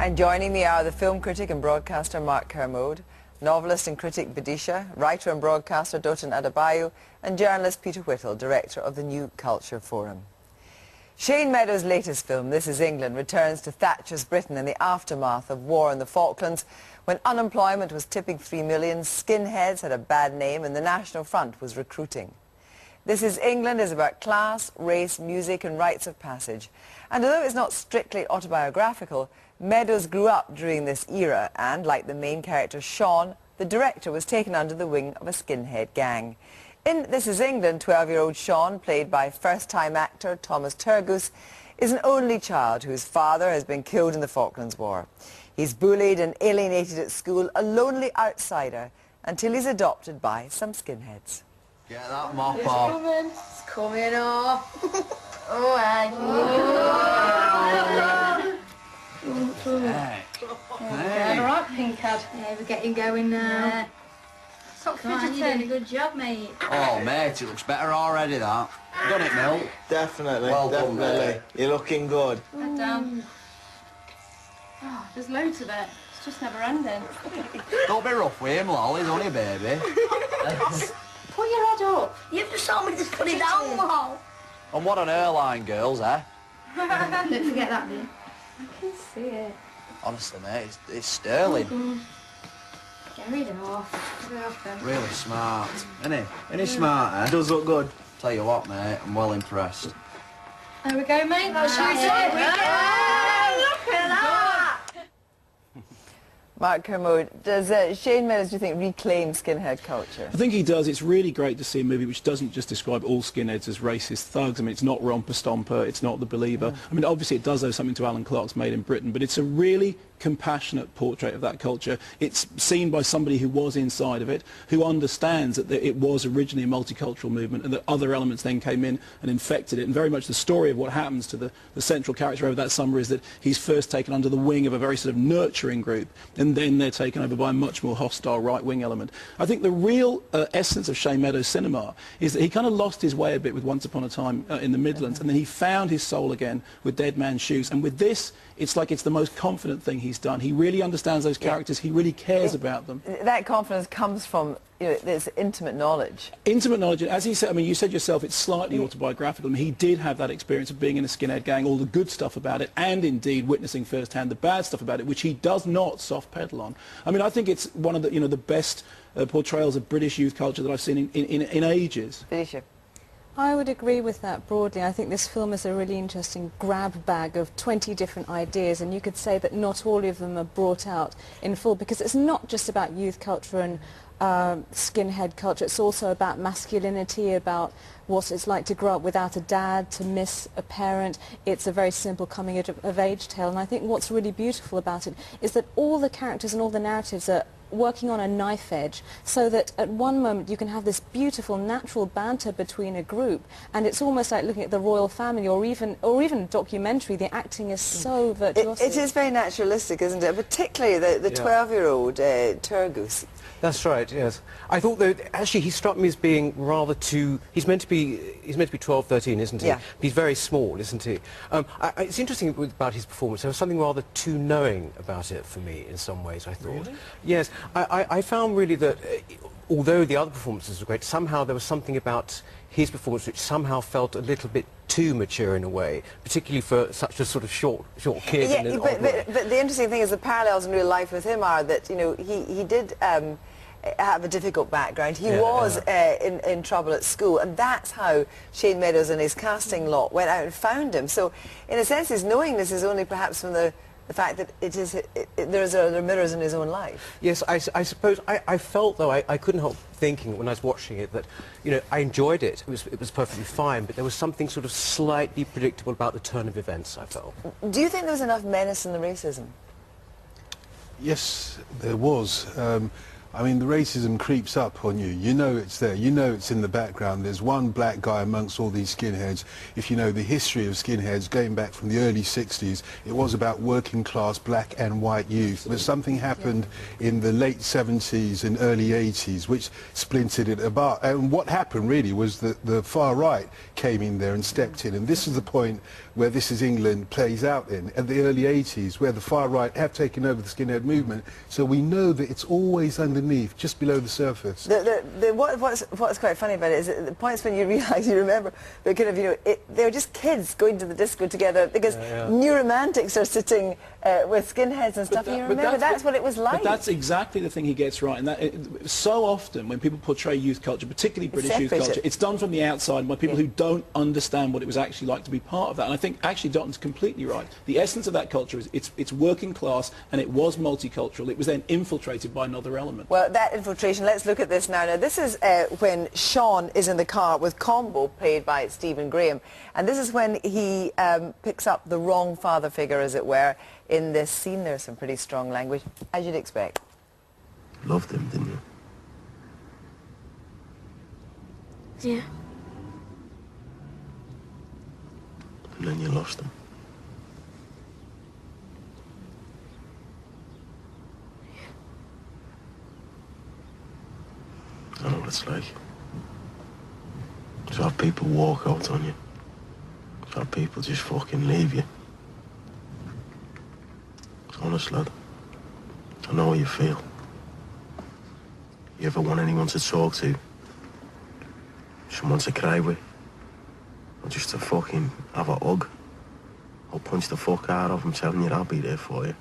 And joining me are the film critic and broadcaster Mark Kermode, novelist and critic Vidisha, writer and broadcaster Dotun Adebayo, and journalist Peter Whittle, director of the New Culture Forum. Shane Meadows' latest film, This Is England, returns to Thatcher's Britain in the aftermath of war in the Falklands. When unemployment was tipping 3 million, skinheads had a bad name and the National Front was recruiting. This Is England is about class, race, music and rites of passage. And although it's not strictly autobiographical, Meadows grew up during this era and, like the main character Sean, the director was taken under the wing of a skinhead gang. In This Is England, 12-year-old Sean, played by first-time actor Thomas Turgoose, is an only child whose father has been killed in the Falklands War. He's bullied and alienated at school, a lonely outsider, until he's adopted by some skinheads. Get that mop off. It's coming off. Oh, Hey. All right, Pinkhead. Yeah, we're getting going now. Stop Come on, you're doing a good job, mate. Oh, mate, it looks better already, that. Done it, Mill? Definitely, Well done, definitely. mate. You're looking good. Head down. Oh, there's loads of it. It's just never ending. Don't be rough with him, lol, he's only a baby. Put your head up. You have to show me this put it down, Mo. And what an airline, girls, eh? Don't forget that, dear. I can see it. Honestly, mate, it's sterling. Get rid off. Get off then. Really smart. Isn't he? Isn't he smart, eh? Does look good. Tell you what, mate, I'm well impressed. There we go, mate. That's There we go. Look at that. Mark Kermode, does Shane Meadows, do you think, reclaim skinhead culture? I think he does. It's really great to see a movie which doesn't just describe all skinheads as racist thugs. I mean, it's not Romper Stomper, it's not The Believer. I mean, obviously it does owe something to Alan Clark's Made in Britain, but it's a really compassionate portrait of that culture. It's seen by somebody who was inside of it, who understands that it was originally a multicultural movement and that other elements then came in and infected it. And very much the story of what happens to the central character over that summer is that he's first taken under the wing of a very sort of nurturing group, and then they're taken over by a much more hostile right-wing element. I think the real essence of Shane Meadows' cinema is that he kind of lost his way a bit with Once Upon a Time in the Midlands, and then he found his soul again with Dead Man's Shoes. And with this, it's like it's the most confident thing he's done. He really understands those characters. He really cares about them. That confidence comes from, you know, this intimate knowledge. Intimate knowledge, and as he said, I mean, you said yourself, it's slightly autobiographical. I mean, he did have that experience of being in a skinhead gang, all the good stuff about it, and indeed witnessing firsthand the bad stuff about it, which he does not soft pedal on. I mean, I think it's one of the, you know, the best portrayals of British youth culture that I've seen in ages. Vidisha. I would agree with that broadly. I think this film is a really interesting grab bag of 20 different ideas, and you could say that not all of them are brought out in full, because it's not just about youth culture and skinhead culture. It's also about masculinity, about what it's like to grow up without a dad, to miss a parent. It's a very simple coming of age tale, and I think what's really beautiful about it is that all the characters and all the narratives are working on a knife edge, so that at one moment you can have this beautiful natural banter between a group, and it's almost like looking at the royal family, or even a documentary. The acting is so virtuosic. It is very naturalistic, isn't it? Particularly the 12-year-old Turgoose. That's right, yes. I thought that actually he struck me as being rather too... He's meant to be 12, 13, isn't he? Yeah. But he's very small, isn't he? It's interesting about his performance. There was something rather too knowing about it for me in some ways, I thought. Really? Yes. I found really that although the other performances were great, somehow there was something about his performance which somehow felt a little bit too mature in a way, particularly for such a sort of short kid. Yeah, in an but odd way. the interesting thing is the parallels in real life with him are that, you know, he did have a difficult background. He was in trouble at school, and that's how Shane Meadows and his casting lot went out and found him. So, in a sense, his knowingness is only perhaps from the fact that there are mirrors in his own life. Yes, I suppose I felt, though, I couldn't help thinking when I was watching it that, you know, I enjoyed it. It was perfectly fine, but there was something sort of slightly predictable about the turn of events, I felt. Do you think there was enough menace in the racism? Yes, there was. I mean, the racism creeps up on you. You know it's there. You know it's in the background. There's one black guy amongst all these skinheads. If you know the history of skinheads going back from the early 60s, it was about working class black and white youth. But something happened in the late 70s and early 80s which splintered it apart. And what happened really was that the far right came in there and stepped in. And this is the point where This Is England plays out in, at the early 80s, where the far right have taken over the skinhead movement. So we know that it's always underneath, just below the surface. What's quite funny about it is the points when you realise, you remember, they're kind of, you know, they're just kids going to the disco together, because new romantics are sitting with skinheads and stuff, and you remember that's what it was like. But that's exactly the thing he gets right, and that so often when people portray youth culture, particularly British youth culture, it's done from the outside by people who don't understand what it was actually like to be part of that. And I think actually Dotton's completely right. The essence of that culture is it's working class, and it was multicultural. It was then infiltrated by another element. Well, that infiltration, let's look at this now. Now, this is when Sean is in the car with Combo, played by Stephen Graham, and this is when he picks up the wrong father figure, as it were, in this scene. There's some pretty strong language, as you'd expect. Loved him, didn't you? Yeah. And then you lost him. I know what it's like. To have people walk out on you. To have people just fucking leave you. It's honest, lad. I know how you feel. You ever want anyone to talk to? Someone to cry with? Or just to fucking have a hug? Or punch the fuck out of them, telling you I'll be there for you.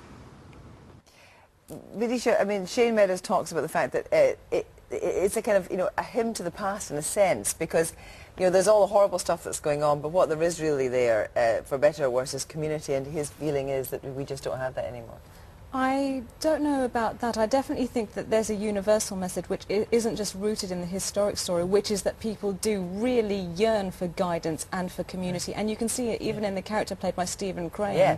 Vidisha, I mean, Shane Meadows talks about the fact that it's a kind of, you know, a hymn to the past in a sense, because, you know, there's all the horrible stuff that's going on, but what there is really there, for better or worse, is community, and his feeling is that we just don't have that anymore. I don't know about that. I definitely think that there's a universal message which isn't just rooted in the historic story, which is that people do really yearn for guidance and for community. And you can see it even in the character played by Stephen Graham.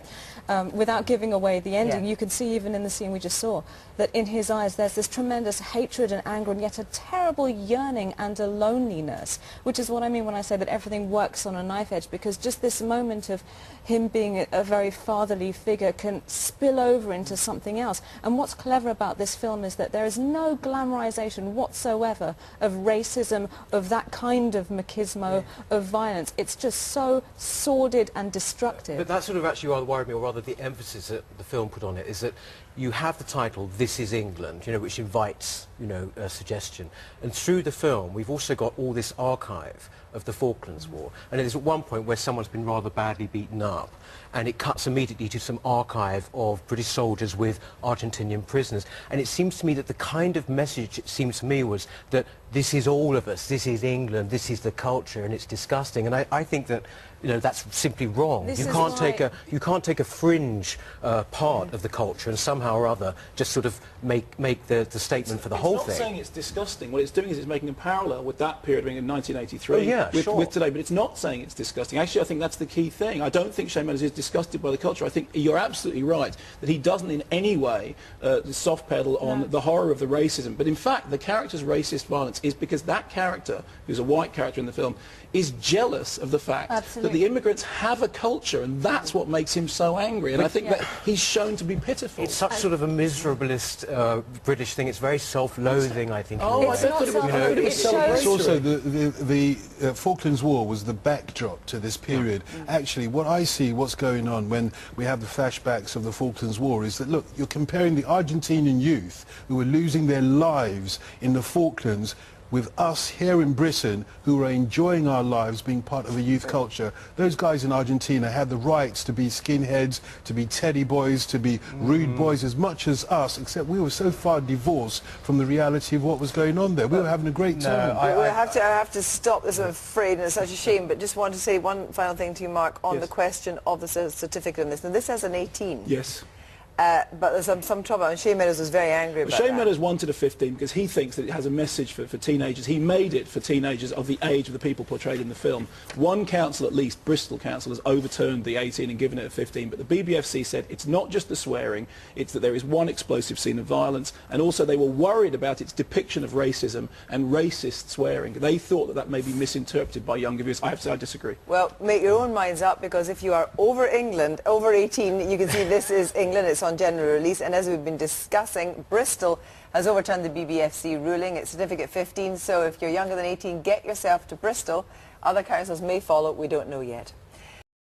Without giving away the ending, you can see even in the scene we just saw that in his eyes there's this tremendous hatred and anger, and yet a terrible yearning and a loneliness, which is what I mean when I say that everything works on a knife edge, because just this moment of him being a very fatherly figure can spill over into something else. And what's clever about this film is that there is no glamorization whatsoever of racism, of that kind of machismo, of violence. It's just so sordid and destructive. But that sort of actually rather worried me, or rather the emphasis that the film put on it, is that you have the title This Is England, you know, which invites, you know, a suggestion. And through the film we've also got all this archive of the Falklands War. And there's at one point where someone's been rather badly beaten up, and it cuts immediately to some archive of British soldiers with Argentinian prisoners. And it seems to me that the kind of message, it seems to me, was that this is all of us, this is England, this is the culture, and it's disgusting. And I think that, you know, that's simply wrong. You can't take a fringe part of the culture and somehow or other just sort of make the statement for the whole thing. It's not saying it's disgusting. What it's doing is it's making a parallel with that period being in 1983 with today, but it's not saying it's disgusting. Actually, I think that's the key thing. I don't think Shane Meadows is disgusted by the culture. I think you're absolutely right that he doesn't in any way soft pedal on the horror of the racism. But in fact, the character's racist violence is because that character, who's a white character in the film, is jealous of the fact that the immigrants have a culture, and that's what makes him so angry. And I think that he's shown to be pitiful. It's such sort of a miserabilist British thing. It's very self-loathing, I think. Oh, I thought it was It's also the Falklands War was the backdrop to this period. Actually, what I see, what's going on when we have the flashbacks of the Falklands War, is that, look, you're comparing the Argentinian youth who were losing their lives in the Falklands with us here in Britain who are enjoying our lives being part of a youth culture. Those guys in Argentina had the rights to be skinheads, to be teddy boys, to be rude boys as much as us, except we were so far divorced from the reality of what was going on there. We were having a great time. I have to stop this, I'm afraid, and it's such a shame, but just want to say one final thing to you, Mark, on the question of the certificate in this. Now, this has an 18. Yes. But there's some trouble, and Shane Meadows was very angry about Shane that. Meadows wanted a 15 because he thinks that it has a message for teenagers. He made it for teenagers of the age of the people portrayed in the film. One council, at least, Bristol Council, has overturned the 18 and given it a 15, but the BBFC said it's not just the swearing, it's that there is one explosive scene of violence, and also they were worried about its depiction of racism and racist swearing. They thought that that may be misinterpreted by younger viewers. I have to say I disagree. Well, make your own minds up, because if you are over 18, you can see this is England. It's on general release, and as we've been discussing, Bristol has overturned the BBFC ruling. It's certificate 15, so if you're younger than 18, get yourself to Bristol. Other councils may follow, we don't know yet.